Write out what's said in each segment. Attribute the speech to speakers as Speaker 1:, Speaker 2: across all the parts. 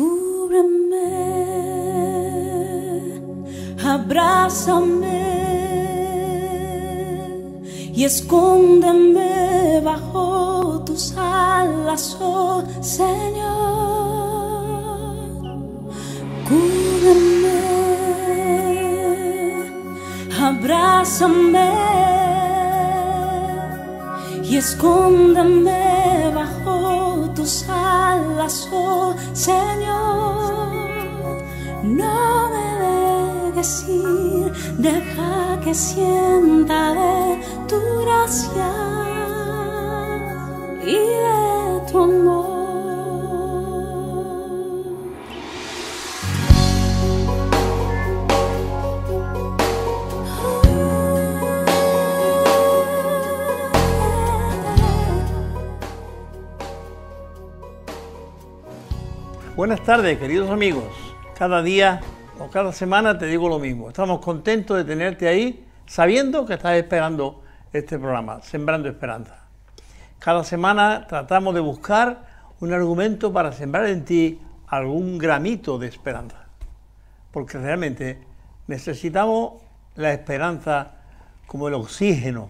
Speaker 1: Cúbreme, abrázame y escóndeme bajo tus alas, oh Señor. Cúbreme, abrázame y escóndeme bajo tus alas, oh Señor. No me dejes ir, deja que sienta de tu gracia y de tu amor.
Speaker 2: Buenas tardes, queridos amigos. Cada día o cada semana te digo lo mismo. Estamos contentos de tenerte ahí, sabiendo que estás esperando este programa, Sembrando Esperanza. Cada semana tratamos de buscar un argumento para sembrar en ti algún gramito de esperanza. Porque realmente necesitamos la esperanza como el oxígeno.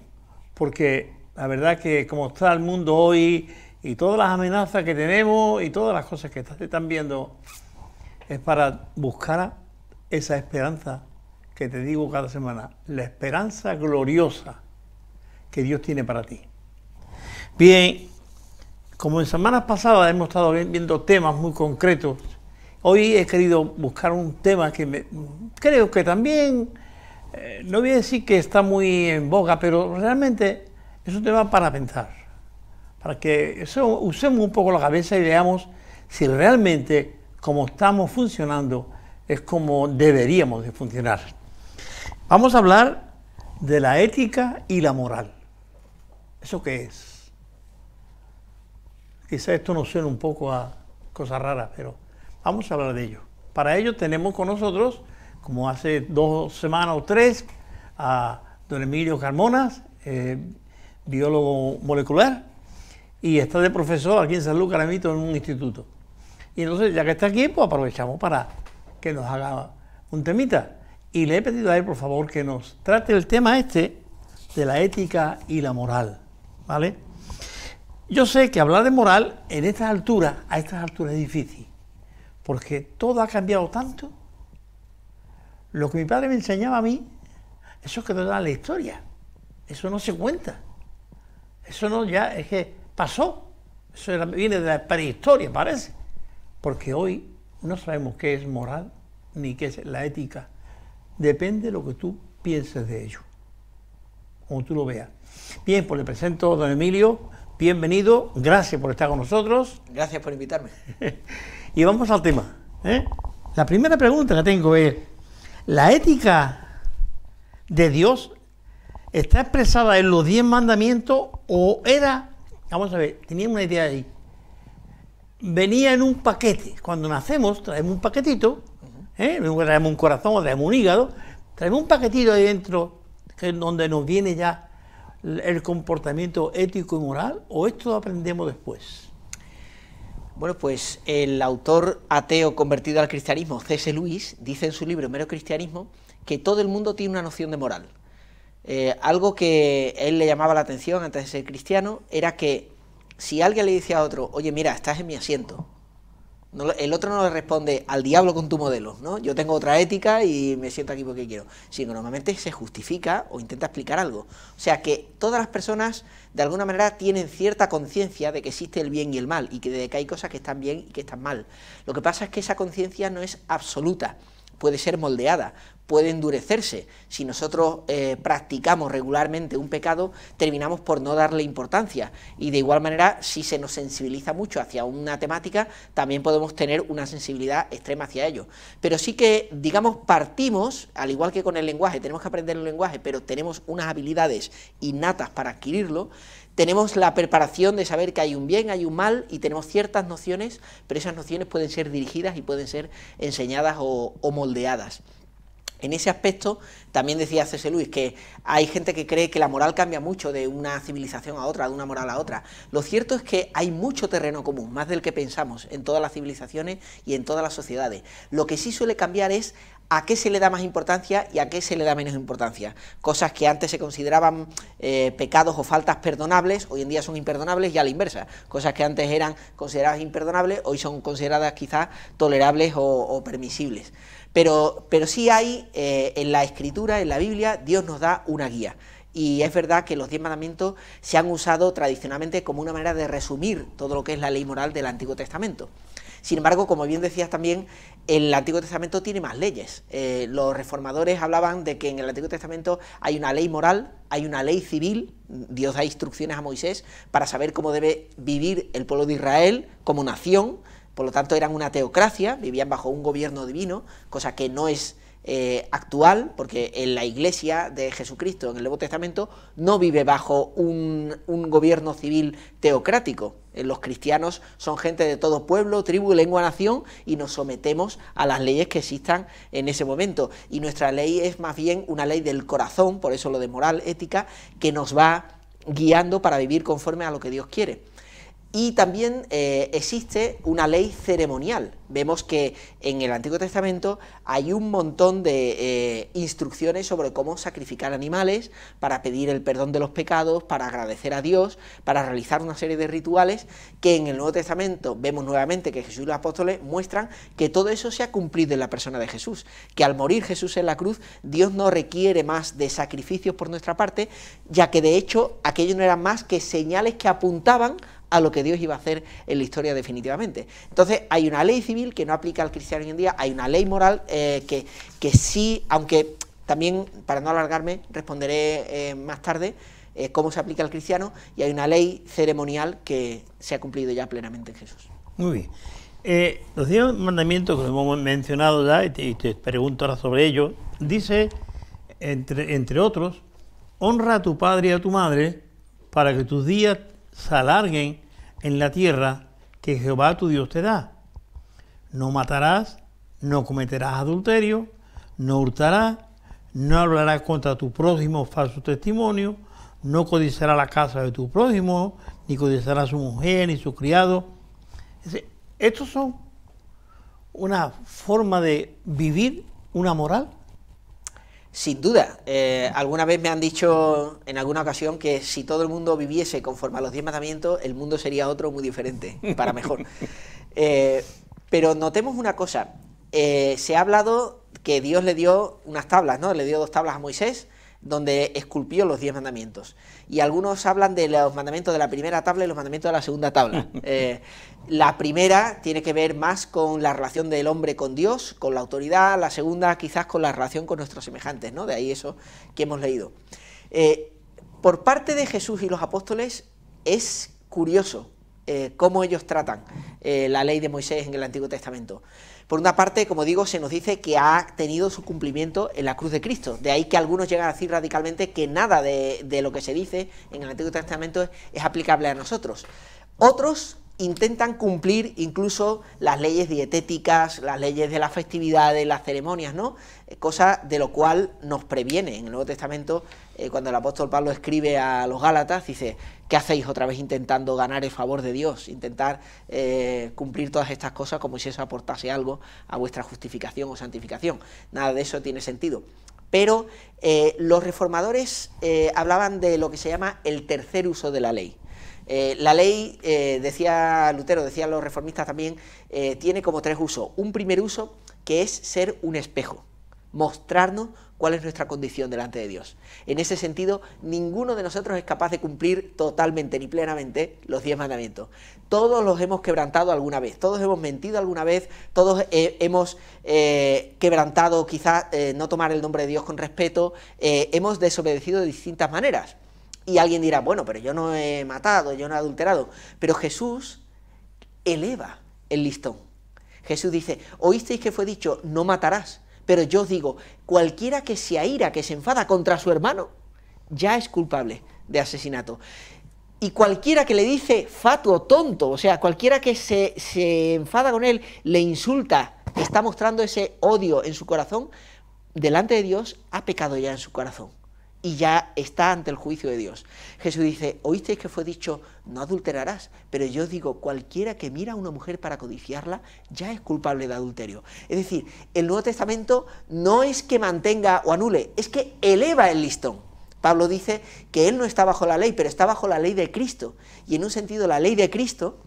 Speaker 2: Porque la verdad que como está el mundo hoy, y todas las amenazas que tenemos y todas las cosas que están viendo, es para buscar esa esperanza que te digo cada semana, la esperanza gloriosa que Dios tiene para ti. Bien, como en semanas pasadas hemos estado viendo temas muy concretos, hoy he querido buscar un tema que creo que también, no voy a decir que está muy en boga, pero realmente es un tema para pensar. Para que usemos un poco la cabeza y veamos si realmente como estamos funcionando es como deberíamos de funcionar. Vamos a hablar de la ética y la moral. ¿Eso qué es? Quizá esto nos suene un poco a cosas raras, pero vamos a hablar de ello. Para ello tenemos con nosotros, como hace 2 semanas o 3, a don Emilio Carmona, biólogo molecular, y está de profesor aquí en San Lucas Aramito en un instituto. Y entonces, ya que está aquí, pues aprovechamos para que nos haga un temita. Y le he pedido a él, por favor, que nos trate el tema este de la ética y la moral, ¿vale? Yo sé que hablar de moral a estas alturas es difícil, porque todo ha cambiado tanto. Lo que mi padre me enseñaba a mí, eso quedó en la historia. Eso no se cuenta. Eso no ya es que pasó, eso viene de la prehistoria, parece, porque hoy no sabemos qué es moral ni qué es la ética. Depende de lo que tú pienses de ello, como tú lo veas. Bien, pues le presento a don Emilio, bienvenido, gracias por estar con nosotros.
Speaker 3: Gracias por invitarme.
Speaker 2: Y vamos al tema, ¿eh? La primera pregunta que tengo es, ¿la ética de Dios está expresada en los 10 mandamientos o era... Vamos a ver, tenía una idea ahí. Venía en un paquete. Cuando nacemos, traemos un paquetito, traemos un corazón o traemos un hígado, traemos un paquetito ahí dentro, donde nos viene ya el comportamiento ético y moral, o esto lo aprendemos después.
Speaker 3: Bueno, pues el autor ateo convertido al cristianismo, C.S. Lewis, dice en su libro Mero Cristianismo que todo el mundo tiene una noción de moral. Algo que él le llamaba la atención antes de ser cristiano era que si alguien le dice a otro, oye, mira, estás en mi asiento, el otro no le responde al diablo con tu modelo, ¿no? Yo tengo otra ética y me siento aquí porque quiero, sino normalmente se justifica o intenta explicar algo. O sea que todas las personas de alguna manera tienen cierta conciencia de que existe el bien y el mal y de que hay cosas que están bien y que están mal. Lo que pasa es que esa conciencia no es absoluta, puede ser moldeada, puede endurecerse. Si nosotros practicamos regularmente un pecado, terminamos por no darle importancia. Y de igual manera, si se nos sensibiliza mucho hacia una temática, también podemos tener una sensibilidad extrema hacia ello. Pero sí que, digamos, partimos, al igual que con el lenguaje, tenemos que aprender el lenguaje, pero tenemos unas habilidades innatas para adquirirlo. Tenemos la preparación de saber que hay un bien, hay un mal, y tenemos ciertas nociones, pero esas nociones pueden ser dirigidas y pueden ser enseñadas o moldeadas. En ese aspecto, también decía C.S. Lewis que hay gente que cree que la moral cambia mucho de una civilización a otra, de una moral a otra. Lo cierto es que hay mucho terreno común, más del que pensamos, en todas las civilizaciones y en todas las sociedades. Lo que sí suele cambiar es a qué se le da más importancia y a qué se le da menos importancia. Cosas que antes se consideraban pecados o faltas perdonables, hoy en día son imperdonables, y a la inversa. Cosas que antes eran consideradas imperdonables, hoy son consideradas quizás tolerables o permisibles. Pero sí hay, en la Escritura, en la Biblia, Dios nos da una guía. Y es verdad que los 10 mandamientos se han usado tradicionalmente como una manera de resumir todo lo que es la ley moral del Antiguo Testamento. Sin embargo, como bien decías también, el Antiguo Testamento tiene más leyes. Los reformadores hablaban de que en el Antiguo Testamento hay una ley moral, hay una ley civil. Dios da instrucciones a Moisés para saber cómo debe vivir el pueblo de Israel como nación. Por lo tanto, eran una teocracia, vivían bajo un gobierno divino, cosa que no es actual, porque en la Iglesia de Jesucristo, en el Nuevo Testamento, no vive bajo un gobierno civil teocrático. Los cristianos son gente de todo pueblo, tribu, lengua, nación, y nos sometemos a las leyes que existan en ese momento. Y nuestra ley es más bien una ley del corazón, por eso lo de moral, ética, que nos va guiando para vivir conforme a lo que Dios quiere. Y también existe una ley ceremonial. Vemos que en el Antiguo Testamento hay un montón de instrucciones sobre cómo sacrificar animales, para pedir el perdón de los pecados, para agradecer a Dios, para realizar una serie de rituales que en el Nuevo Testamento vemos nuevamente que Jesús y los apóstoles muestran que todo eso se ha cumplido en la persona de Jesús, que al morir Jesús en la cruz, Dios no requiere más de sacrificios por nuestra parte, ya que de hecho aquello no eran más que señales que apuntaban a lo que Dios iba a hacer en la historia definitivamente. Entonces hay una ley civil que no aplica al cristiano hoy en día, hay una ley moral que sí, aunque también, para no alargarme, responderé más tarde cómo se aplica al cristiano, y hay una ley ceremonial que se ha cumplido ya plenamente en Jesús.
Speaker 2: Muy bien. Los 10 mandamientos que hemos mencionado ya, y te pregunto ahora sobre ellos, dice, entre otros, honra a tu padre y a tu madre para que tus días se alarguen en la tierra que Jehová tu Dios te da. No matarás, no cometerás adulterio, no hurtarás, no hablarás contra tu prójimo falso testimonio, no codiciarás la casa de tu prójimo, ni codiciarás a su mujer, ni su criado. Estos son una forma de vivir una moral.
Speaker 3: Sin duda, alguna vez me han dicho en alguna ocasión que si todo el mundo viviese conforme a los 10 mandamientos, el mundo sería otro muy diferente, para mejor. Pero notemos una cosa, se ha hablado que Dios le dio unas tablas, ¿no? Le dio 2 tablas a Moisés, donde esculpió los 10 mandamientos. Y algunos hablan de los mandamientos de la primera tabla y los mandamientos de la segunda tabla. La primera tiene que ver más con la relación del hombre con Dios, con la autoridad; la segunda quizás con la relación con nuestros semejantes, ¿no? De ahí eso que hemos leído. Por parte de Jesús y los apóstoles es curioso cómo ellos tratan la ley de Moisés en el Antiguo Testamento. Por una parte, como digo, se nos dice que ha tenido su cumplimiento en la cruz de Cristo. De ahí que algunos llegan a decir radicalmente que nada de lo que se dice en el Antiguo Testamento es aplicable a nosotros. Otros intentan cumplir incluso las leyes dietéticas, las leyes de las festividades, las ceremonias, ¿no? Cosa de lo cual nos previene en el Nuevo Testamento, cuando el apóstol Pablo escribe a los Gálatas, dice: ¿qué hacéis otra vez intentando ganar el favor de Dios? Intentar cumplir todas estas cosas como si eso aportase algo a vuestra justificación o santificación. Nada de eso tiene sentido. Pero los reformadores hablaban de lo que se llama el tercer uso de la ley. La ley, decía Lutero, decían los reformistas también, tiene como 3 usos. Un primer uso, que es ser un espejo, mostrarnos cuál es nuestra condición delante de Dios. En ese sentido, ninguno de nosotros es capaz de cumplir totalmente ni plenamente los 10 mandamientos. Todos los hemos quebrantado alguna vez, todos hemos mentido alguna vez, todos hemos quebrantado quizás no tomar el nombre de Dios con respeto, hemos desobedecido de distintas maneras. Y alguien dirá: bueno, pero yo no he matado, yo no he adulterado. Pero Jesús eleva el listón. Jesús dice: oísteis que fue dicho, no matarás. Pero yo os digo, cualquiera que se aira, que se enfada contra su hermano, ya es culpable de asesinato. Y cualquiera que le dice fatuo, tonto, o sea, cualquiera que se enfada con él, le insulta, está mostrando ese odio en su corazón, delante de Dios ha pecado ya en su corazón y ya está ante el juicio de Dios. Jesús dice, oísteis que fue dicho, no adulterarás, pero yo os digo, cualquiera que mira a una mujer para codiciarla, ya es culpable de adulterio. Es decir, el Nuevo Testamento no es que mantenga o anule, es que eleva el listón. Pablo dice que él no está bajo la ley, pero está bajo la ley de Cristo. Y en un sentido, la ley de Cristo,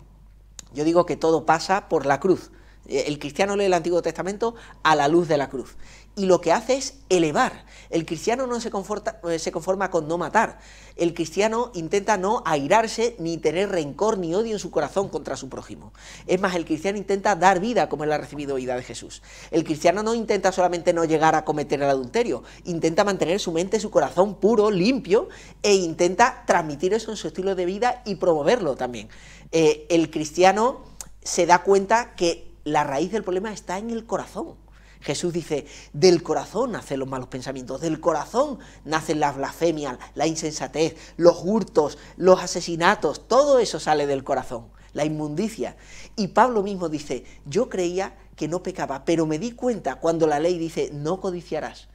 Speaker 3: yo digo que todo pasa por la cruz. El cristiano lee el Antiguo Testamento a la luz de la cruz. Y lo que hace es elevar. El cristiano no se conforma con no matar. El cristiano intenta no airarse, ni tener rencor, ni odio en su corazón contra su prójimo. Es más, el cristiano intenta dar vida como él ha recibido vida de Jesús. El cristiano no intenta solamente no llegar a cometer el adulterio, intenta mantener su mente, su corazón puro, limpio, e intenta transmitir eso en su estilo de vida y promoverlo también. El cristiano se da cuenta que la raíz del problema está en el corazón. Jesús dice, del corazón nacen los malos pensamientos, del corazón nacen las blasfemias, la insensatez, los hurtos, los asesinatos, todo eso sale del corazón, la inmundicia. Y Pablo mismo dice, yo creía que no pecaba, pero me di cuenta cuando la ley dice, no codiciarás,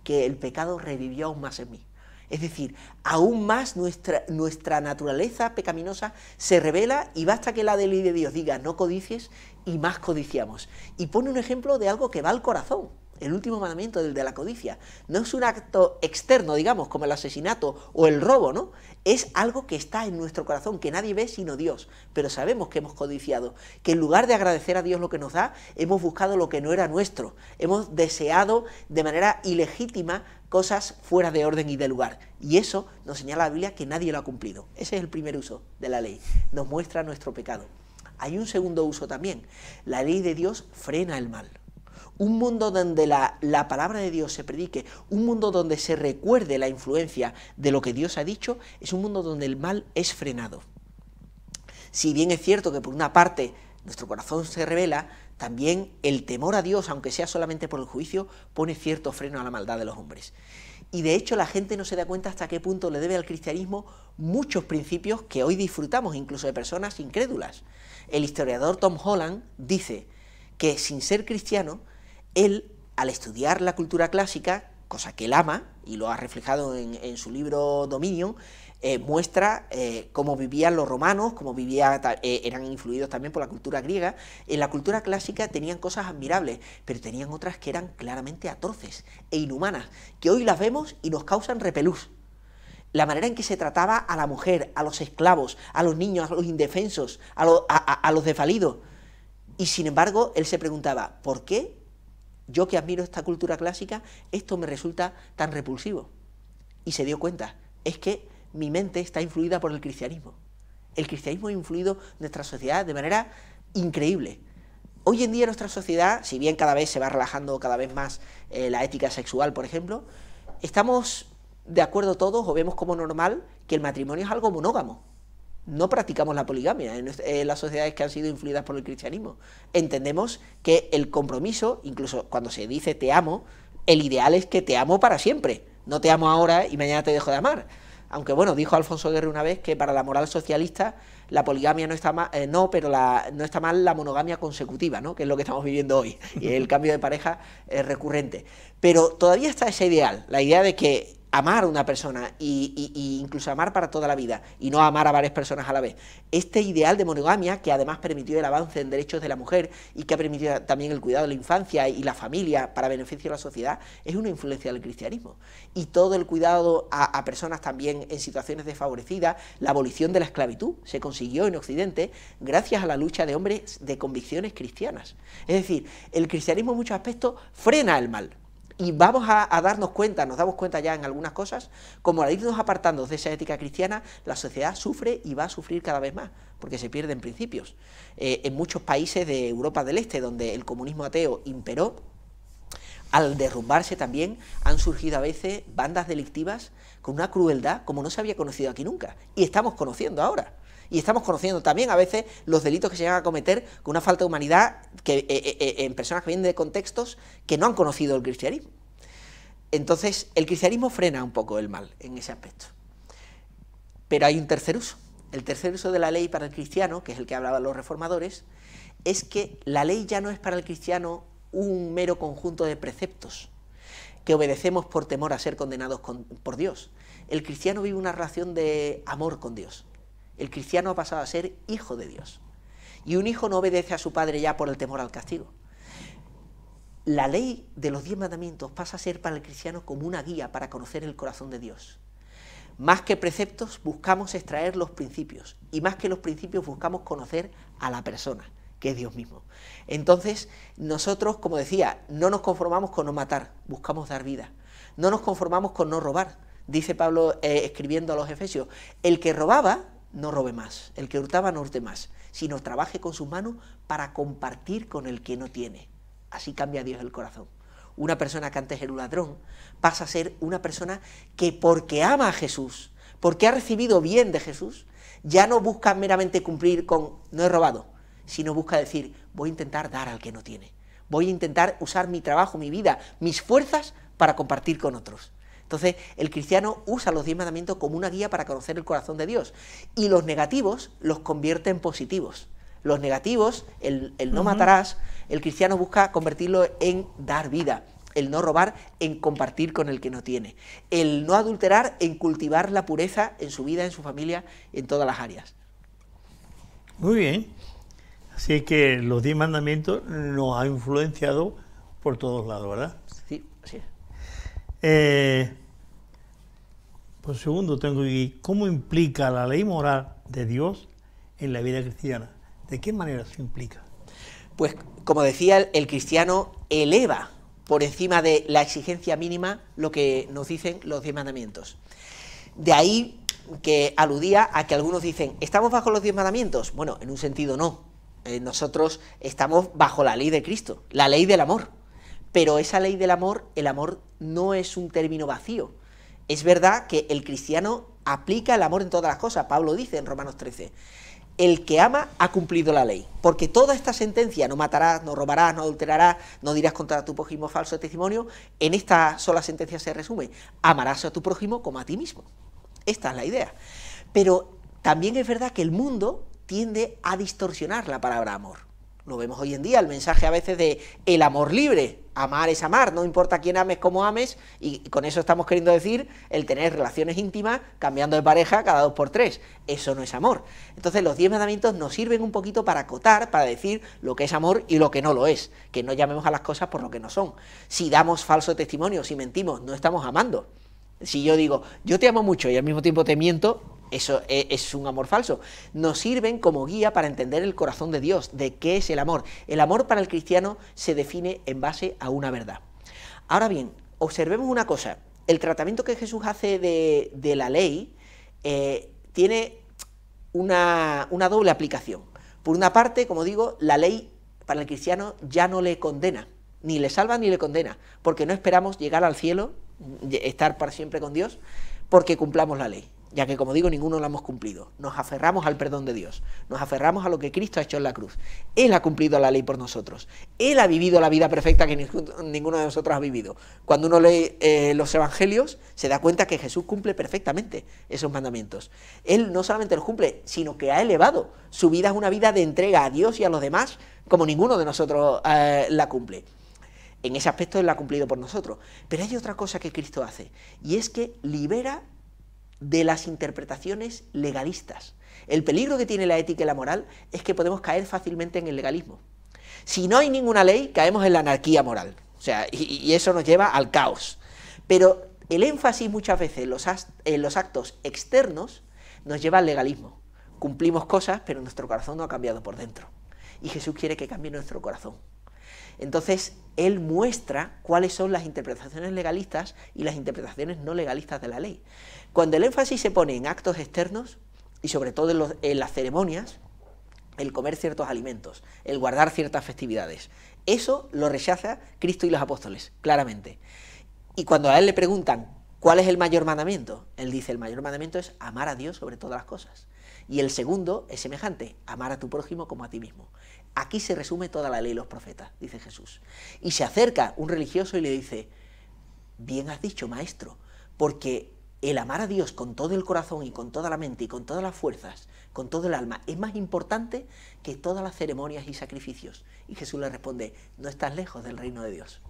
Speaker 3: que el pecado revivió aún más en mí. Es decir, aún más nuestra naturaleza pecaminosa se revela y basta que la ley de Dios diga no codicies y más codiciamos. Y pone un ejemplo de algo que va al corazón. El último mandamiento, el de la codicia, no es un acto externo, digamos, como el asesinato o el robo, ¿no? Es algo que está en nuestro corazón, que nadie ve sino Dios, pero sabemos que hemos codiciado, que en lugar de agradecer a Dios lo que nos da, hemos buscado lo que no era nuestro, hemos deseado de manera ilegítima cosas fuera de orden y de lugar, y eso nos señala la Biblia que nadie lo ha cumplido. Ese es el primer uso de la ley, nos muestra nuestro pecado. Hay un segundo uso también, la ley de Dios frena el mal. Un mundo donde la palabra de Dios se predique, un mundo donde se recuerde la influencia de lo que Dios ha dicho, es un mundo donde el mal es frenado. Si bien es cierto que por una parte nuestro corazón se revela, también el temor a Dios, aunque sea solamente por el juicio, pone cierto freno a la maldad de los hombres. Y de hecho la gente no se da cuenta hasta qué punto le debe al cristianismo muchos principios que hoy disfrutamos, incluso de personas incrédulas. El historiador Tom Holland dice que sin ser cristiano, él, al estudiar la cultura clásica, cosa que él ama, y lo ha reflejado en su libro Dominion, muestra cómo vivían los romanos, cómo eran influidos también por la cultura griega. En la cultura clásica tenían cosas admirables, pero tenían otras que eran claramente atroces e inhumanas, que hoy las vemos y nos causan repelús. La manera en que se trataba a la mujer, a los esclavos, a los niños, a los indefensos, a los desvalidos. Y sin embargo, él se preguntaba, ¿por qué yo que admiro esta cultura clásica, esto me resulta tan repulsivo? Y se dio cuenta, es que mi mente está influida por el cristianismo. El cristianismo ha influido en nuestra sociedad de manera increíble. Hoy en día nuestra sociedad, si bien cada vez se va relajando cada vez más la ética sexual, por ejemplo, estamos de acuerdo todos o vemos como normal que el matrimonio es algo monógamo. No practicamos la poligamia en las sociedades que han sido influidas por el cristianismo. Entendemos que el compromiso, incluso cuando se dice te amo, el ideal es que te amo para siempre. No te amo ahora y mañana te dejo de amar. Aunque bueno, dijo Alfonso Guerre una vez que para la moral socialista la poligamia no está mal, no está mal la monogamia consecutiva, ¿no? Que es lo que estamos viviendo hoy, y el cambio de pareja es recurrente. Pero todavía está ese ideal, la idea de que amar a una persona y incluso amar para toda la vida y no amar a varias personas a la vez. Este ideal de monogamia, que además permitió el avance en derechos de la mujer y que ha permitido también el cuidado de la infancia y la familia para beneficio de la sociedad, es una influencia del cristianismo. Y todo el cuidado a personas también en situaciones desfavorecidas, la abolición de la esclavitud se consiguió en Occidente gracias a la lucha de hombres de convicciones cristianas. Es decir, el cristianismo en muchos aspectos frena el mal. Y vamos a darnos cuenta, nos damos cuenta ya en algunas cosas, como al irnos apartando de esa ética cristiana, la sociedad sufre y va a sufrir cada vez más, porque se pierden principios. En muchos países de Europa del Este, donde el comunismo ateo imperó, al derrumbarse también han surgido a veces bandas delictivas con una crueldad como no se había conocido aquí nunca, y estamos conociendo ahora. Y estamos conociendo también a veces los delitos que se llegan a cometer con una falta de humanidad en personas que vienen de contextos que no han conocido el cristianismo. Entonces, el cristianismo frena un poco el mal en ese aspecto. Pero hay un tercer uso. El tercer uso de la ley para el cristiano, que es el que hablaban los reformadores, es que la ley ya no es para el cristiano un mero conjunto de preceptos. que obedecemos por temor a ser condenados por Dios. El cristiano vive una relación de amor con Dios. El cristiano ha pasado a ser hijo de Dios. Y un hijo no obedece a su padre ya por el temor al castigo. La ley de los 10 mandamientos pasa a ser para el cristiano como una guía para conocer el corazón de Dios. Más que preceptos, buscamos extraer los principios, y más que los principios buscamos conocer a la persona, que es Dios mismo. Entonces, nosotros, como decía, no nos conformamos con no matar, buscamos dar vida. No nos conformamos con no robar. Dice Pablo, escribiendo a los Efesios, el que robaba, no robe más, el que hurtaba, no hurte más, sino trabaje con sus manos para compartir con el que no tiene. Así cambia Dios el corazón. Una persona que antes era un ladrón pasa a ser una persona que, porque ama a Jesús, porque ha recibido bien de Jesús, ya no busca meramente cumplir con no he robado, sino busca decir, voy a intentar dar al que no tiene, voy a intentar usar mi trabajo, mi vida, mis fuerzas para compartir con otros. Entonces, el cristiano usa los 10 mandamientos como una guía para conocer el corazón de Dios, y los negativos los convierte en positivos. Los negativos, el no matarás, el cristiano busca convertirlo en dar vida, el no robar en compartir con el que no tiene, el no adulterar en cultivar la pureza en su vida, en su familia, en todas las áreas.
Speaker 2: Muy bien, así es que los 10 mandamientos nos han influenciado por todos lados, ¿verdad?
Speaker 3: Sí, así es.
Speaker 2: Por segundo tengo aquí, ¿cómo implica la ley moral de Dios en la vida cristiana? ¿De qué manera se implica?
Speaker 3: Pues, como decía, el cristiano eleva por encima de la exigencia mínima lo que nos dicen los 10 mandamientos. De ahí que aludía a que algunos dicen, ¿estamos bajo los 10 mandamientos? Bueno, en un sentido no. Nosotros estamos bajo la ley de Cristo, la ley del amor. Pero esa ley del amor, el amor no es un término vacío. Es verdad que el cristiano aplica el amor en todas las cosas. Pablo dice en Romanos 13, el que ama ha cumplido la ley, porque toda esta sentencia, no matarás, no robarás, no adulterarás, no dirás contra tu prójimo falso testimonio, en esta sola sentencia se resume, amarás a tu prójimo como a ti mismo. Esta es la idea. Pero también es verdad que el mundo tiende a distorsionar la palabra amor. Lo vemos hoy en día, el mensaje a veces de el amor libre, amar es amar, no importa quién ames, cómo ames, y con eso estamos queriendo decir el tener relaciones íntimas cambiando de pareja cada 2 por 3, eso no es amor. Entonces los 10 mandamientos nos sirven un poquito para acotar, para decir lo que es amor y lo que no lo es, que no llamemos a las cosas por lo que no son. Si damos falso testimonio, si mentimos, no estamos amando. Si yo digo, yo te amo mucho y al mismo tiempo te miento, eso es un amor falso. Nos sirven como guía para entender el corazón de Dios, de qué es el amor. El amor para el cristiano se define en base a una verdad. Ahora bien, observemos una cosa. El tratamiento que Jesús hace de la ley tiene una doble aplicación. Por una parte, como digo, la ley para el cristiano ya no le condena, ni le salva ni le condena, porque no esperamos llegar al cielo, estar para siempre con Dios, porque cumplamos la ley, ya que, como digo, ninguno la hemos cumplido. Nos aferramos al perdón de Dios, nos aferramos a lo que Cristo ha hecho en la cruz. Él ha cumplido la ley por nosotros, Él ha vivido la vida perfecta que ninguno de nosotros ha vivido. Cuando uno lee los evangelios, se da cuenta que Jesús cumple perfectamente esos mandamientos. Él no solamente los cumple, sino que ha elevado. Su vida es una vida de entrega a Dios y a los demás, como ninguno de nosotros la cumple. En ese aspecto Él la ha cumplido por nosotros. Pero hay otra cosa que Cristo hace, y es que libera de las interpretaciones legalistas. El peligro que tiene la ética y la moral es que podemos caer fácilmente en el legalismo. Si no hay ninguna ley, caemos en la anarquía moral. O sea, y eso nos lleva al caos. Pero el énfasis muchas veces en los actos externos nos lleva al legalismo. Cumplimos cosas, pero nuestro corazón no ha cambiado por dentro. Y Jesús quiere que cambie nuestro corazón. Entonces, Él muestra cuáles son las interpretaciones legalistas y las interpretaciones no legalistas de la ley. Cuando el énfasis se pone en actos externos, y sobre todo en las ceremonias, el comer ciertos alimentos, el guardar ciertas festividades, eso lo rechaza Cristo y los apóstoles, claramente. Y cuando a Él le preguntan, ¿cuál es el mayor mandamiento? Él dice, el mayor mandamiento es amar a Dios sobre todas las cosas. Y el segundo es semejante, amar a tu prójimo como a ti mismo. Aquí se resume toda la ley y los profetas, dice Jesús. Y se acerca un religioso y le dice, bien has dicho, maestro, porque el amar a Dios con todo el corazón y con toda la mente y con todas las fuerzas, con todo el alma, es más importante que todas las ceremonias y sacrificios. Y Jesús le responde, no estás lejos del reino de Dios.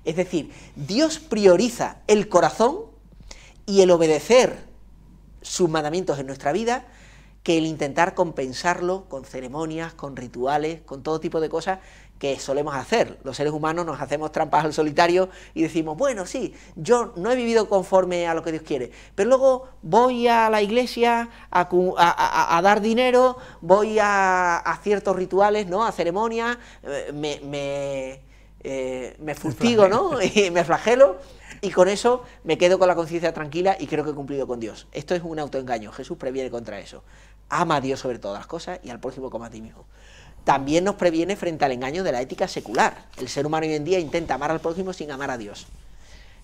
Speaker 3: Es decir, Dios prioriza el corazón y el obedecer sus mandamientos en nuestra vida que el intentar compensarlo con ceremonias, con rituales, con todo tipo de cosas que solemos hacer. Los seres humanos nos hacemos trampas al solitario y decimos, bueno, sí, yo no he vivido conforme a lo que Dios quiere, pero luego voy a la iglesia a dar dinero, voy a ciertos rituales, ¿no?, a ceremonias, me fustigo, ¿no?, y me flagelo, y con eso me quedo con la conciencia tranquila y creo que he cumplido con Dios. Esto es un autoengaño. Jesús previene contra eso. Ama a Dios sobre todas las cosas y al prójimo como a ti mismo. También nos previene frente al engaño de la ética secular. El ser humano hoy en día intenta amar al prójimo sin amar a Dios.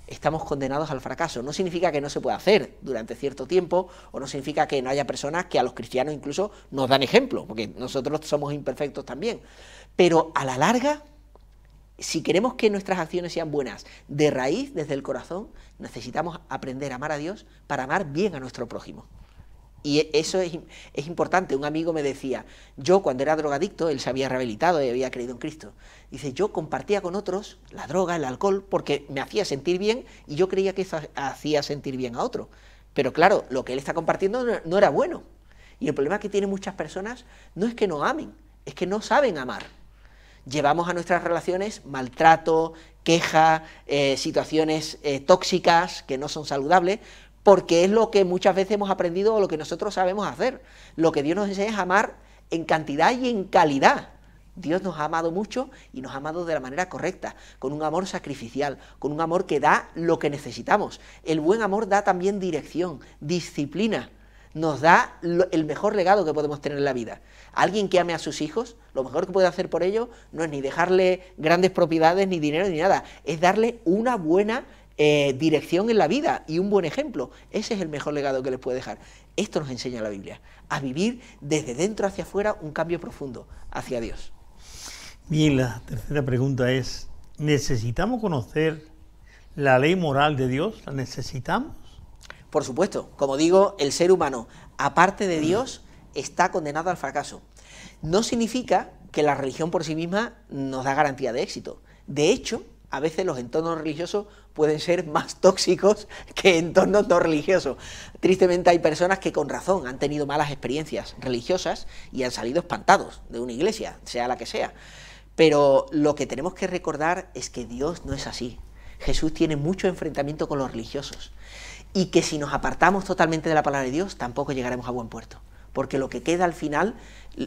Speaker 3: Estamos condenados al fracaso. No significa que no se pueda hacer durante cierto tiempo, o no significa que no haya personas que a los cristianos incluso nos dan ejemplo, porque nosotros somos imperfectos también. Pero a la larga, si queremos que nuestras acciones sean buenas de raíz, desde el corazón, necesitamos aprender a amar a Dios para amar bien a nuestro prójimo. Y eso es importante. Un amigo me decía, yo cuando era drogadicto, él se había rehabilitado y había creído en Cristo. Dice, yo compartía con otros la droga, el alcohol, porque me hacía sentir bien y yo creía que eso hacía sentir bien a otro. Pero claro, lo que él está compartiendo no era bueno. Y el problema que tienen muchas personas no es que no amen, es que no saben amar. Llevamos a nuestras relaciones maltrato, queja, situaciones tóxicas que no son saludables, porque es lo que muchas veces hemos aprendido o lo que nosotros sabemos hacer. Lo que Dios nos enseña es amar en cantidad y en calidad. Dios nos ha amado mucho y nos ha amado de la manera correcta, con un amor sacrificial, con un amor que da lo que necesitamos. El buen amor da también dirección, disciplina, nos da el mejor legado que podemos tener en la vida. Alguien que ame a sus hijos, lo mejor que puede hacer por ellos no es ni dejarle grandes propiedades, ni dinero, ni nada, es darle una buena dirección en la vida y un buen ejemplo. Ese es el mejor legado que les puede dejar. Esto nos enseña la Biblia, a vivir desde dentro hacia afuera un cambio profundo hacia Dios.
Speaker 2: Bien, la tercera pregunta es, ¿necesitamos conocer la ley moral de Dios? ¿La necesitamos?
Speaker 3: Por supuesto, como digo, el ser humano, aparte de Dios, está condenado al fracaso. No significa que la religión por sí misma nos da garantía de éxito. De hecho, a veces los entornos religiosos pueden ser más tóxicos que entornos no religiosos. Tristemente hay personas que con razón han tenido malas experiencias religiosas y han salido espantados de una iglesia, sea la que sea. Pero lo que tenemos que recordar es que Dios no es así. Jesús tiene mucho enfrentamiento con los religiosos. Y que si nos apartamos totalmente de la palabra de Dios, tampoco llegaremos a buen puerto. Porque lo que queda al final,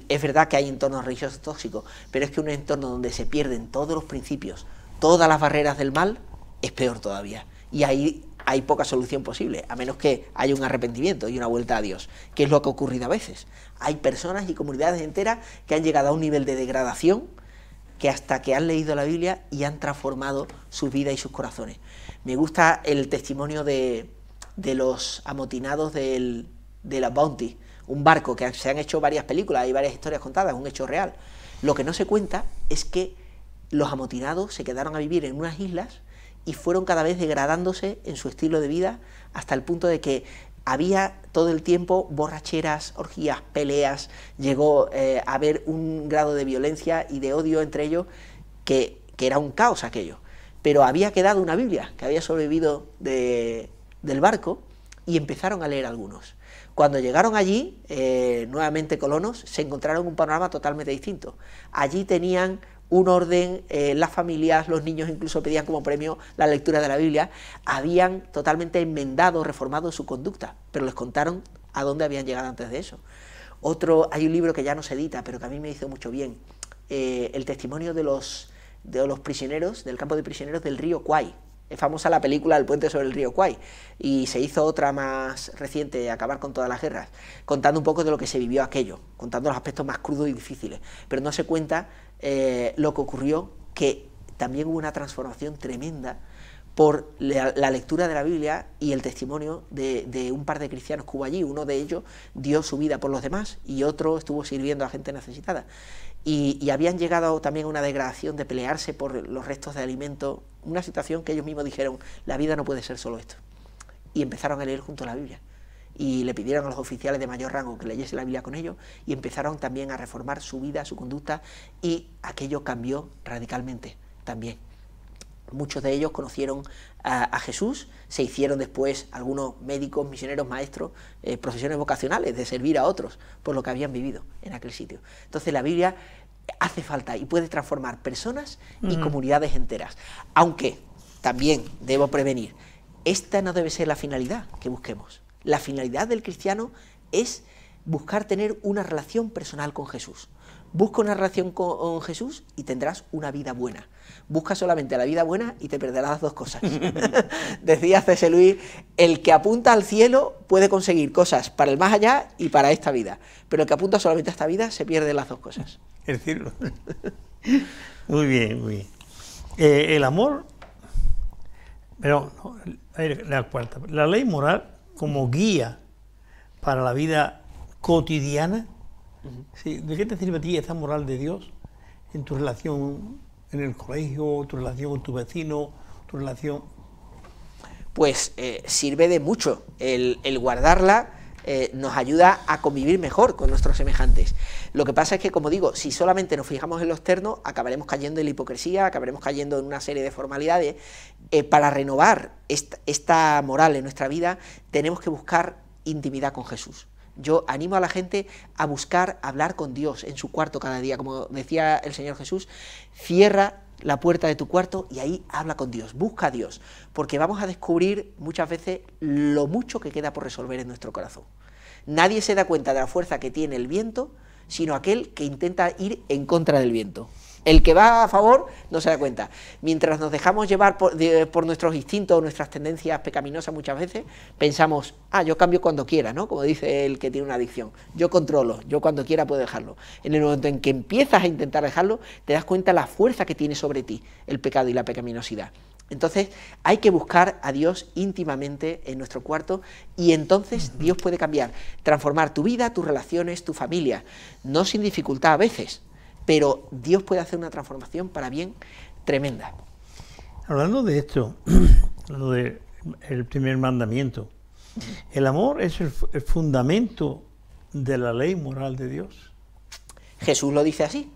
Speaker 3: es verdad que hay entornos religiosos tóxicos, pero es que un entorno donde se pierden todos los principios, todas las barreras del mal, es peor todavía. Y ahí hay poca solución posible, a menos que haya un arrepentimiento y una vuelta a Dios, que es lo que ha ocurrido a veces. Hay personas y comunidades enteras que han llegado a un nivel de degradación que hasta que han leído la Biblia y han transformado su vida y sus corazones. Me gusta el testimonio de los amotinados de la Bounty, un barco que se han hecho varias películas, hay varias historias contadas, un hecho real. Lo que no se cuenta es que los amotinados se quedaron a vivir en unas islas y fueron cada vez degradándose en su estilo de vida hasta el punto de que había todo el tiempo borracheras, orgías, peleas, llegó a haber un grado de violencia y de odio entre ellos que era un caos aquello. Pero había quedado una Biblia que había sobrevivido del barco y empezaron a leer algunos. Cuando llegaron allí, nuevamente colonos, se encontraron un panorama totalmente distinto. Allí tenían un orden, las familias, los niños incluso pedían como premio la lectura de la Biblia, habían totalmente enmendado, reformado su conducta, pero les contaron a dónde habían llegado antes de eso. Hay un libro que ya no se edita, pero que a mí me hizo mucho bien, el testimonio de los prisioneros, del campo de prisioneros del río Kwai. Es famosa la película El puente sobre el río Kwai, y se hizo otra más reciente, Acabar con todas las guerras, contando un poco de lo que se vivió aquello, contando los aspectos más crudos y difíciles, pero no se cuenta lo que ocurrió, que también hubo una transformación tremenda por la lectura de la Biblia y el testimonio de un par de cristianos que hubo allí. Uno de ellos dio su vida por los demás y otro estuvo sirviendo a gente necesitada. Y habían llegado también a una degradación de pelearse por los restos de alimento, una situación que ellos mismos dijeron, la vida no puede ser solo esto. y empezaron a leer junto la Biblia. Y le pidieron a los oficiales de mayor rango que leyese la Biblia con ellos, y empezaron también a reformar su vida, su conducta, y aquello cambió radicalmente también. Muchos de ellos conocieron a Jesús, se hicieron después algunos médicos, misioneros, maestros, profesiones vocacionales de servir a otros por lo que habían vivido en aquel sitio. Entonces la Biblia hace falta y puede transformar personas y comunidades enteras. Aunque también debo prevenir, esta no debe ser la finalidad que busquemos. La finalidad del cristiano es buscar tener una relación personal con Jesús. Busca una relación con Jesús y tendrás una vida buena. Busca solamente la vida buena y te perderás las dos cosas. Decía C.S. Lewis, el que apunta al cielo puede conseguir cosas para el más allá y para esta vida, pero el que apunta solamente a esta vida se pierde las dos cosas.
Speaker 2: El cielo. Muy bien, muy bien. El amor, pero no, la cuarta, la ley moral como guía para la vida cotidiana. Sí, ¿de qué te sirve a ti esta moral de Dios en tu relación en el colegio, tu relación con tu vecino, tu relación?
Speaker 3: Pues sirve de mucho. El guardarla nos ayuda a convivir mejor con nuestros semejantes. Lo que pasa es que, como digo, si solamente nos fijamos en lo externo, acabaremos cayendo en la hipocresía, acabaremos cayendo en una serie de formalidades. Para renovar esta moral en nuestra vida, tenemos que buscar intimidad con Jesús. Yo animo a la gente a buscar hablar con Dios en su cuarto cada día. Como decía el Señor Jesús, cierra la puerta de tu cuarto y ahí habla con Dios, busca a Dios, porque vamos a descubrir muchas veces lo mucho que queda por resolver en nuestro corazón. Nadie se da cuenta de la fuerza que tiene el viento, sino aquel que intenta ir en contra del viento. El que va a favor no se da cuenta. Mientras nos dejamos llevar por nuestros instintos, nuestras tendencias pecaminosas muchas veces, pensamos, yo cambio cuando quiera, ¿no? Como dice el que tiene una adicción, yo controlo, yo cuando quiera puedo dejarlo. En el momento en que empiezas a intentar dejarlo, te das cuenta la fuerza que tiene sobre ti el pecado y la pecaminosidad. Entonces hay que buscar a Dios íntimamente en nuestro cuarto y entonces Dios puede cambiar, transformar tu vida, tus relaciones, tu familia, no sin dificultad a veces, pero Dios puede hacer una transformación para bien tremenda.
Speaker 2: Hablando de esto, hablando del primer mandamiento, ¿el amor es el fundamento de la ley moral de Dios?
Speaker 3: Jesús lo dice así.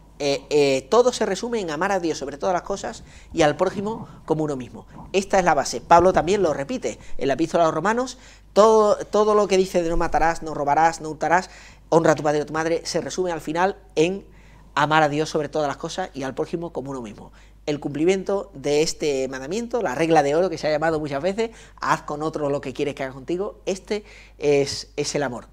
Speaker 3: Todo se resume en amar a Dios sobre todas las cosas y al prójimo como uno mismo. Esta es la base. Pablo también lo repite en la epístola a los Romanos. Todo lo que dice de no matarás, no robarás, no hurtarás, honra a tu padre y a tu madre, se resume al final en amar a Dios sobre todas las cosas y al prójimo como uno mismo. El cumplimiento de este mandamiento, la regla de oro que se ha llamado muchas veces, haz con otro lo que quieres que haga contigo, este es el amor.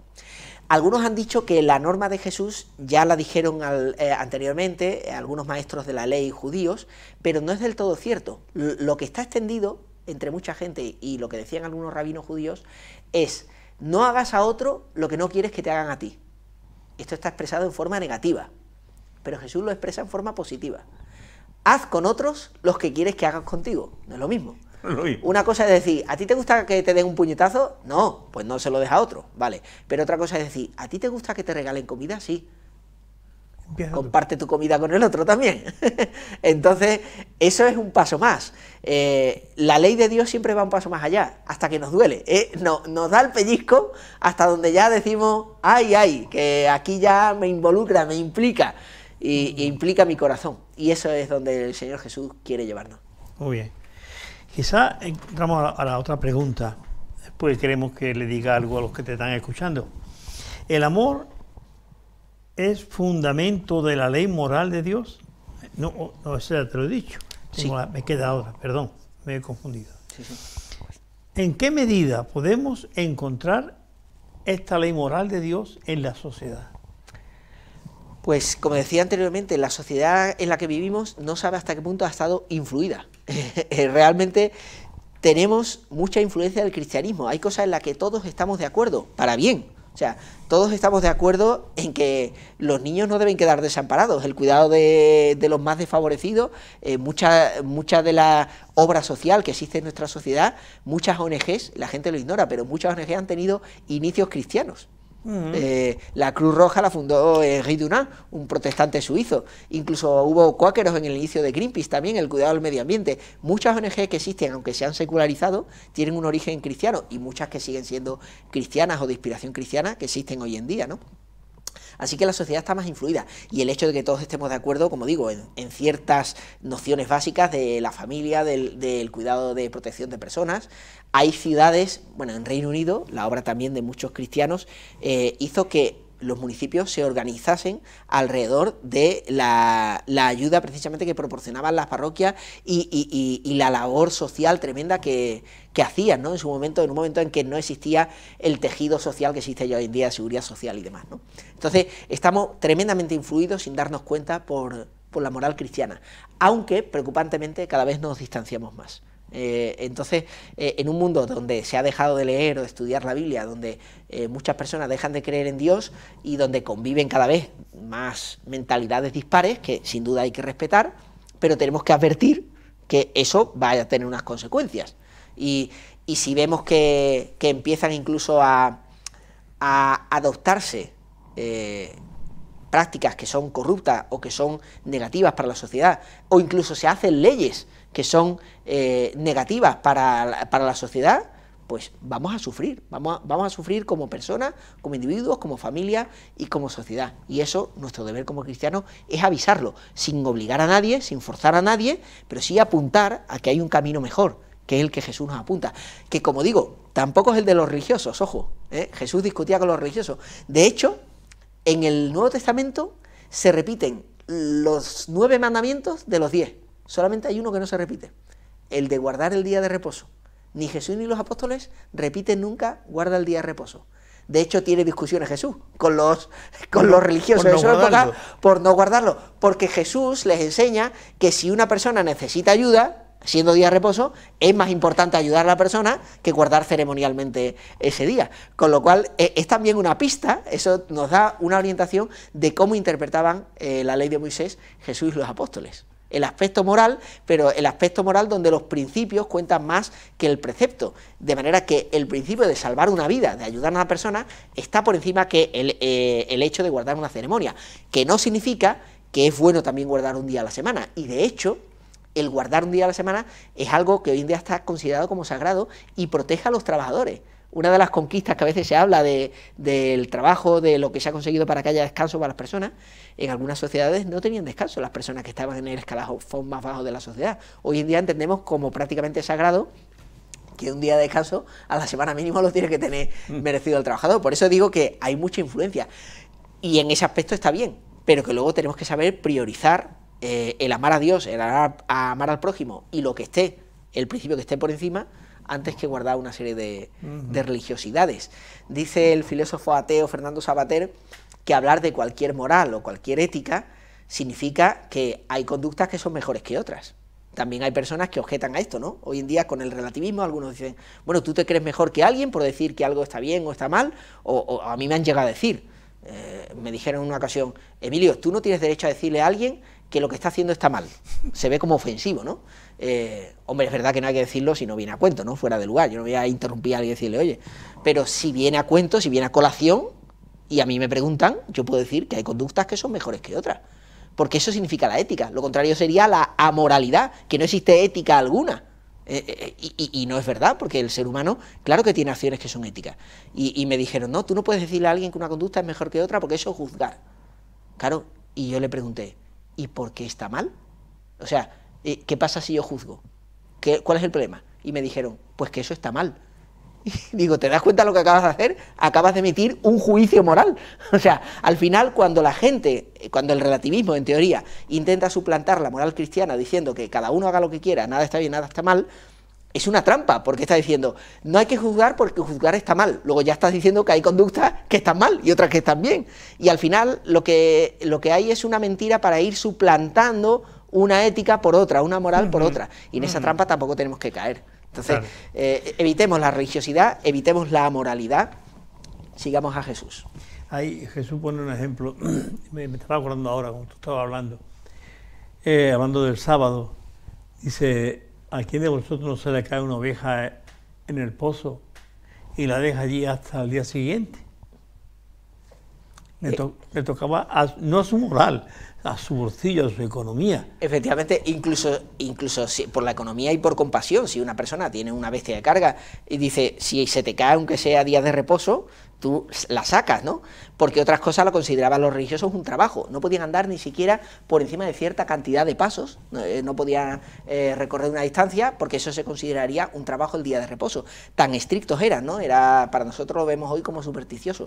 Speaker 3: Algunos han dicho que la norma de Jesús ya la dijeron anteriormente algunos maestros de la ley judíos, pero no es del todo cierto. Lo que está extendido entre mucha gente y lo que decían algunos rabinos judíos es: no hagas a otro lo que no quieres que te hagan a ti. Esto está expresado en forma negativa, pero Jesús lo expresa en forma positiva. Haz con otros los que quieres que hagan contigo. No es lo mismo. Una cosa es decir, ¿a ti te gusta que te den un puñetazo? No, pues no se lo deja a otro, vale. Pero otra cosa es decir, ¿a ti te gusta que te regalen comida? Sí. Comparte tu comida con el otro también. Entonces, eso es un paso más. La ley de Dios siempre va un paso más allá, hasta que nos duele. Nos da el pellizco hasta donde ya decimos, ay, que aquí ya me involucra, me implica, y implica mi corazón. Y eso es donde el Señor Jesús quiere llevarnos.
Speaker 2: Muy bien. Quizá entramos a la otra pregunta, después queremos que le diga algo a los que te están escuchando. ¿El amor es fundamento de la ley moral de Dios? No, eso te lo he dicho.
Speaker 3: Sí.
Speaker 2: Me queda otra, perdón, me he confundido.
Speaker 3: Sí.
Speaker 2: ¿En qué medida podemos encontrar esta ley moral de Dios en la sociedad?
Speaker 3: Pues, como decía anteriormente, la sociedad en la que vivimos no sabe hasta qué punto ha estado influida. Realmente tenemos mucha influencia del cristianismo. Hay cosas en las que todos estamos de acuerdo, para bien. O sea, todos estamos de acuerdo en que los niños no deben quedar desamparados, el cuidado de los más desfavorecidos, mucha de la obra social que existe en nuestra sociedad, muchas ONGs, la gente lo ignora, pero muchas ONGs han tenido inicios cristianos. La Cruz Roja la fundó Henri Dunant, un protestante suizo. Incluso hubo cuáqueros en el inicio de Greenpeace también, el cuidado del medio ambiente. Muchas ONG que existen, aunque se han secularizado, tienen un origen cristiano, y muchas que siguen siendo cristianas o de inspiración cristiana que existen hoy en día, ¿no? Así que la sociedad está más influida, y el hecho de que todos estemos de acuerdo, como digo, en ciertas nociones básicas de la familia, del cuidado de protección de personas. Hay ciudades, bueno, en Reino Unido, la obra también de muchos cristianos hizo que los municipios se organizasen alrededor de la ayuda precisamente que proporcionaban las parroquias y la labor social tremenda que hacían, ¿no? En su momento, en un momento en que no existía el tejido social que existe ya hoy en día, de seguridad social y demás, ¿no? Entonces, estamos tremendamente influidos sin darnos cuenta por la moral cristiana, aunque preocupantemente cada vez nos distanciamos más. Entonces, en un mundo donde se ha dejado de leer o de estudiar la Biblia, donde muchas personas dejan de creer en Dios y donde conviven cada vez más mentalidades dispares, que sin duda hay que respetar, pero tenemos que advertir que eso va a tener unas consecuencias. Y si vemos que empiezan incluso a adoptarse prácticas que son corruptas o que son negativas para la sociedad, o incluso se hacen leyes que son negativas para la sociedad, pues vamos a sufrir, vamos a sufrir como personas, como individuos, como familia y como sociedad. Y eso, nuestro deber como cristianos, es avisarlo, sin obligar a nadie, sin forzar a nadie, pero sí apuntar a que hay un camino mejor, que es el que Jesús nos apunta, que, como digo, tampoco es el de los religiosos, ojo, Jesús discutía con los religiosos. De hecho, en el Nuevo Testamento se repiten los 9 mandamientos de los 10, solamente hay uno que no se repite, el de guardar el día de reposo. Ni Jesús ni los apóstoles repiten nunca guarda el día de reposo. De hecho, tiene discusiones Jesús con los religiosos de su época por no guardarlo, porque Jesús les enseña que si una persona necesita ayuda, siendo día de reposo, es más importante ayudar a la persona que guardar ceremonialmente ese día. Con lo cual, es también una pista, eso nos da una orientación de cómo interpretaban la ley de Moisés Jesús y los apóstoles. El aspecto moral, pero el aspecto moral donde los principios cuentan más que el precepto, de manera que el principio de salvar una vida, de ayudar a una persona, está por encima que el hecho de guardar una ceremonia, que no significa que es bueno también guardar un día a la semana, y de hecho, el guardar un día a la semana es algo que hoy en día está considerado como sagrado y protege a los trabajadores. Una de las conquistas que a veces se habla del trabajo, de lo que se ha conseguido para que haya descanso para las personas, en algunas sociedades no tenían descanso las personas que estaban en el escalafón más bajo de la sociedad. Hoy en día entendemos como prácticamente sagrado que un día de descanso a la semana mínimo lo tiene que tener merecido el trabajador. Por eso digo que hay mucha influencia, y en ese aspecto está bien, pero que luego tenemos que saber priorizar el amar a Dios, el amar al prójimo y lo que esté, el principio que esté por encima, antes que guardar una serie de religiosidades. Dice el filósofo ateo Fernando Savater que hablar de cualquier moral o cualquier ética significa que hay conductas que son mejores que otras. También hay personas que objetan a esto, ¿no? Hoy en día, con el relativismo, algunos dicen, bueno, tú te crees mejor que alguien por decir que algo está bien o está mal, o a mí me han llegado a decir, me dijeron en una ocasión, Emilio, tú no tienes derecho a decirle a alguien que lo que está haciendo está mal. Se ve como ofensivo, ¿no? Hombre, es verdad que no hay que decirlo si no viene a cuento, ¿no? Fuera de lugar, yo no voy a interrumpir a alguien y decirle, oye, pero si viene a cuento, si viene a colación, y a mí me preguntan, yo puedo decir que hay conductas que son mejores que otras, porque eso significa la ética. Lo contrario sería la amoralidad, que no existe ética alguna. Y no es verdad, porque el ser humano, claro que tiene acciones que son éticas. Y me dijeron, no, tú no puedes decirle a alguien que una conducta es mejor que otra, porque eso es juzgar. Claro, y yo le pregunté, ¿y por qué está mal? O sea, ¿qué pasa si yo juzgo? ¿Cuál es el problema? Y me dijeron, pues que eso está mal. Y digo, ¿te das cuenta de lo que acabas de hacer? Acabas de emitir un juicio moral. O sea, al final, cuando la gente, cuando el relativismo, en teoría, intenta suplantar la moral cristiana diciendo que cada uno haga lo que quiera, nada está bien, nada está mal, es una trampa, porque está diciendo, no hay que juzgar porque juzgar está mal. Luego ya estás diciendo que hay conductas que están mal y otras que están bien. Y al final lo que hay es una mentira para ir suplantando una ética por otra, una moral por otra. Y en esa trampa tampoco tenemos que caer. Entonces, claro, evitemos la religiosidad, evitemos la amoralidad, sigamos a Jesús.
Speaker 2: Ahí Jesús pone un ejemplo, me estaba acordando ahora, como tú estabas hablando del sábado, dice, ¿a quién de vosotros no se le cae una oveja en el pozo y la deja allí hasta el día siguiente? Le tocaba no a su moral, a su bolsillo, a su economía.
Speaker 3: Efectivamente, incluso por la economía y por compasión, si una persona tiene una bestia de carga y dice, si se te cae aunque sea días de reposo, tú la sacas, ¿no? Porque otras cosas lo consideraban los religiosos un trabajo, no podían andar ni siquiera por encima de cierta cantidad de pasos, no podían recorrer una distancia, porque eso se consideraría un trabajo el día de reposo. Tan estrictos eran, ¿no? Para nosotros lo vemos hoy como supersticioso.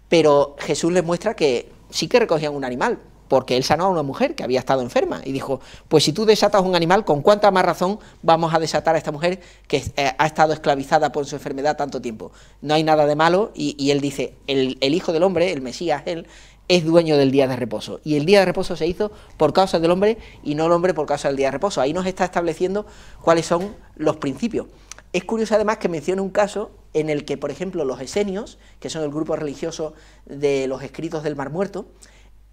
Speaker 3: Pero Jesús les muestra que sí que recogían un animal, porque él sanó a una mujer que había estado enferma y dijo, pues si tú desatas un animal, ¿con cuánta más razón vamos a desatar a esta mujer que ha estado esclavizada por su enfermedad tanto tiempo? No hay nada de malo, y él dice, el Hijo del Hombre, el Mesías, él es dueño del día de reposo, y el día de reposo se hizo por causa del hombre y no el hombre por causa del día de reposo. Ahí nos está estableciendo cuáles son los principios. Es curioso además que mencione un caso en el que, por ejemplo, los esenios, que son el grupo religioso de los escritos del Mar Muerto,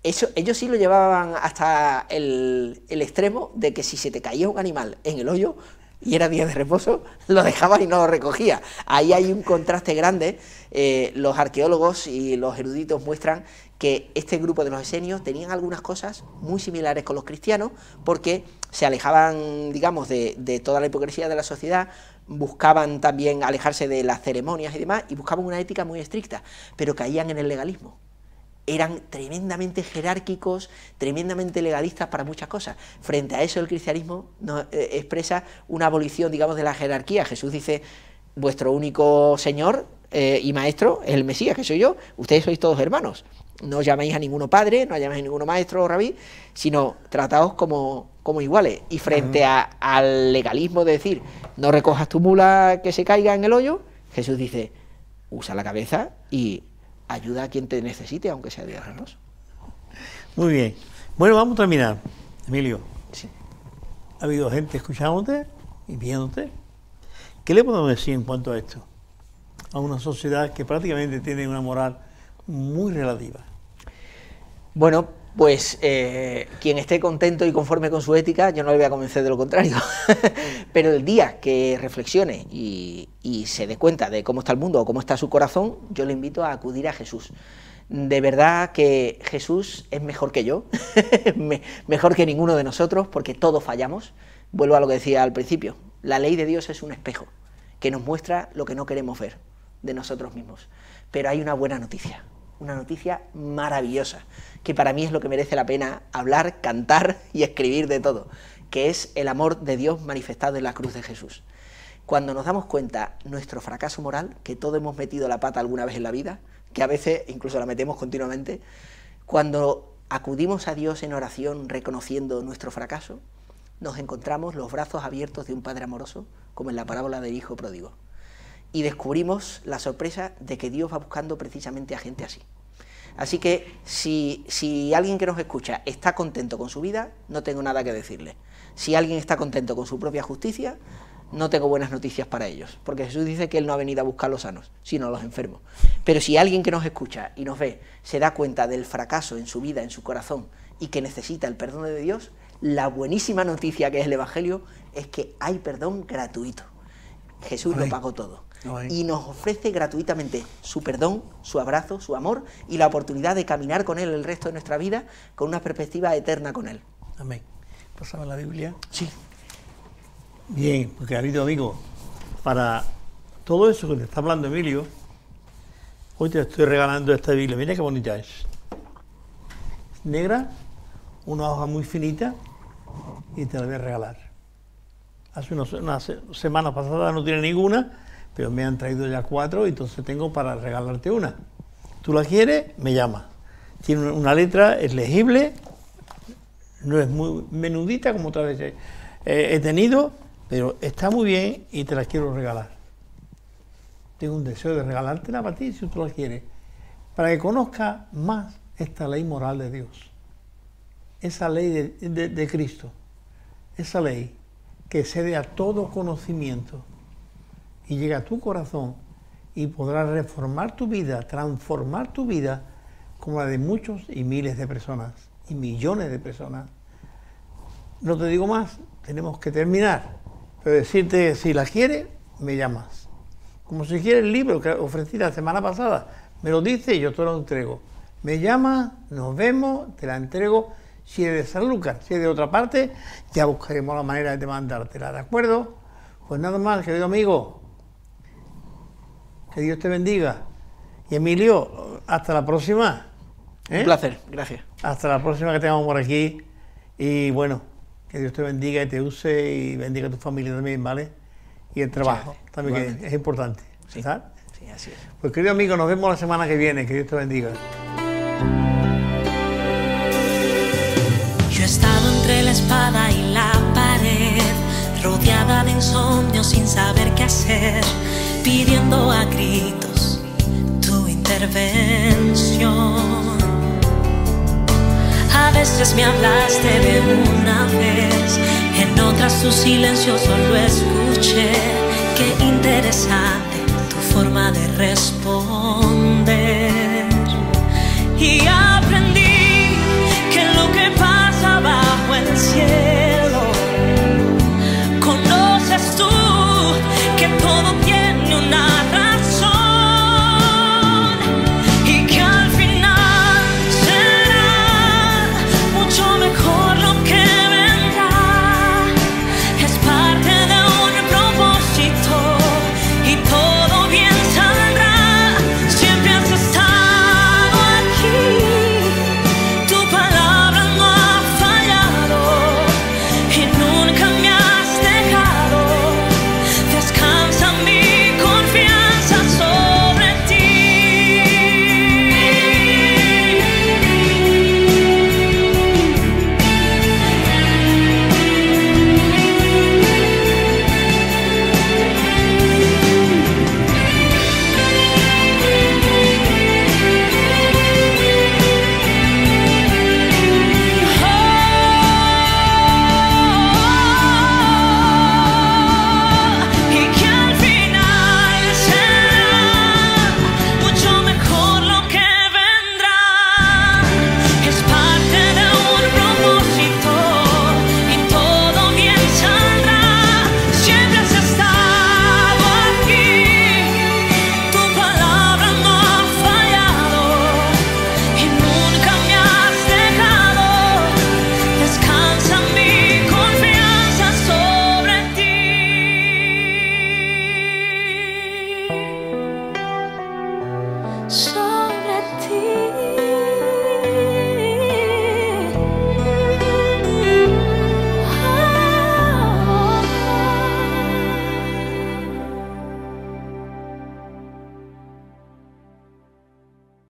Speaker 3: ellos sí lo llevaban hasta el extremo de que si se te caía un animal en el hoyo y era día de reposo, lo dejabas y no lo recogías. Ahí hay un contraste grande. Los arqueólogos y los eruditos muestran que este grupo de los esenios tenían algunas cosas muy similares con los cristianos, porque se alejaban, digamos, de toda la hipocresía de la sociedad, buscaban también alejarse de las ceremonias y demás, y buscaban una ética muy estricta, pero caían en el legalismo. Eran tremendamente jerárquicos, tremendamente legalistas para muchas cosas. Frente a eso el cristianismo expresa una abolición, digamos, de la jerarquía. Jesús dice, vuestro único Señor y Maestro es el Mesías, que soy yo, ustedes sois todos hermanos. No os llaméis a ninguno padre, no llaméis a ninguno maestro o rabí, sino trataos como iguales. Y frente al legalismo de decir, no recojas tu mula que se caiga en el hoyo, Jesús dice, usa la cabeza y ayuda a quien te necesite, aunque sea día de reposo.
Speaker 2: Muy bien. Bueno, vamos a terminar. Emilio,
Speaker 3: Sí.
Speaker 2: ha habido gente escuchándote y viéndote. ¿Qué le podemos decir en cuanto a esto? A una sociedad que prácticamente tiene una moral muy relativa.
Speaker 3: Bueno, pues quien esté contento y conforme con su ética, yo no le voy a convencer de lo contrario. Pero el día que reflexione y se dé cuenta de cómo está el mundo o cómo está su corazón, yo le invito a acudir a Jesús. De verdad que Jesús es mejor que yo, mejor que ninguno de nosotros, porque todos fallamos. Vuelvo a lo que decía al principio, la ley de Dios es un espejo que nos muestra lo que no queremos ver de nosotros mismos. Pero hay una buena noticia, una noticia maravillosa, que para mí es lo que merece la pena hablar, cantar y escribir de todo, que es el amor de Dios manifestado en la cruz de Jesús. Cuando nos damos cuenta nuestro fracaso moral, que todos hemos metido la pata alguna vez en la vida, que a veces incluso la metemos continuamente, cuando acudimos a Dios en oración reconociendo nuestro fracaso, nos encontramos los brazos abiertos de un Padre amoroso, como en la parábola del Hijo Pródigo, y descubrimos la sorpresa de que Dios va buscando precisamente a gente así. Así que si alguien que nos escucha está contento con su vida, no tengo nada que decirle. Si alguien está contento con su propia justicia, no tengo buenas noticias para ellos, porque Jesús dice que Él no ha venido a buscar a los sanos, sino a los enfermos. Pero si alguien que nos escucha y nos ve se da cuenta del fracaso en su vida, en su corazón, y que necesita el perdón de Dios, la buenísima noticia que es el Evangelio es que hay perdón gratuito. Jesús lo pagó todo. Y nos ofrece gratuitamente su perdón, su abrazo, su amor y la oportunidad de caminar con Él el resto de nuestra vida con una perspectiva eterna con Él.
Speaker 2: Amén. ¿Pasaba la Biblia?
Speaker 3: Sí.
Speaker 2: Bien, pues querido amigo, para todo eso que te está hablando Emilio, hoy te estoy regalando esta Biblia. Mira qué bonita es. Negra, una hoja muy finita, y te la voy a regalar. Hace unas semanas pasadas no tiene ninguna, pero me han traído ya 4, y entonces tengo para regalarte una. Tú la quieres, me llamas. Tiene una letra, es legible, no es muy menudita como otra vez he tenido, pero está muy bien y te la quiero regalar. Tengo un deseo de regalártela para ti si tú la quieres, para que conozcas más esta ley moral de Dios, esa ley de Cristo, esa ley que excede a todo conocimiento y llega a tu corazón y podrás reformar tu vida, transformar tu vida como la de muchos y miles de personas y millones de personas. No te digo más, tenemos que terminar, pero decirte que si la quieres, me llamas. Como si quieres el libro que ofrecí la semana pasada, me lo dices y yo te lo entrego. me llamas, nos vemos, te la entrego. Si es de Sanlúcar, si es de otra parte, ya buscaremos la manera de mandártela, ¿de acuerdo? Pues nada más, querido amigo, que Dios te bendiga. Y Emilio, hasta la próxima.
Speaker 3: Un placer, gracias.
Speaker 2: Hasta la próxima que tengamos por aquí. Y bueno, que Dios te bendiga y te use y bendiga a tu familia también, ¿vale? Y el trabajo también, que es importante.
Speaker 3: Sí,
Speaker 2: ¿sabes?
Speaker 3: sí, así es.
Speaker 2: Pues querido amigo, nos vemos la semana que viene. Que Dios te bendiga.
Speaker 1: Yo he estado entre la espada y la pared, rodeada de insomnio sin saber qué hacer, pidiendo a gritos tu intervención. A veces me hablaste de una vez, en otras tu silencio solo escuché. Qué interesante tu forma de responder. Y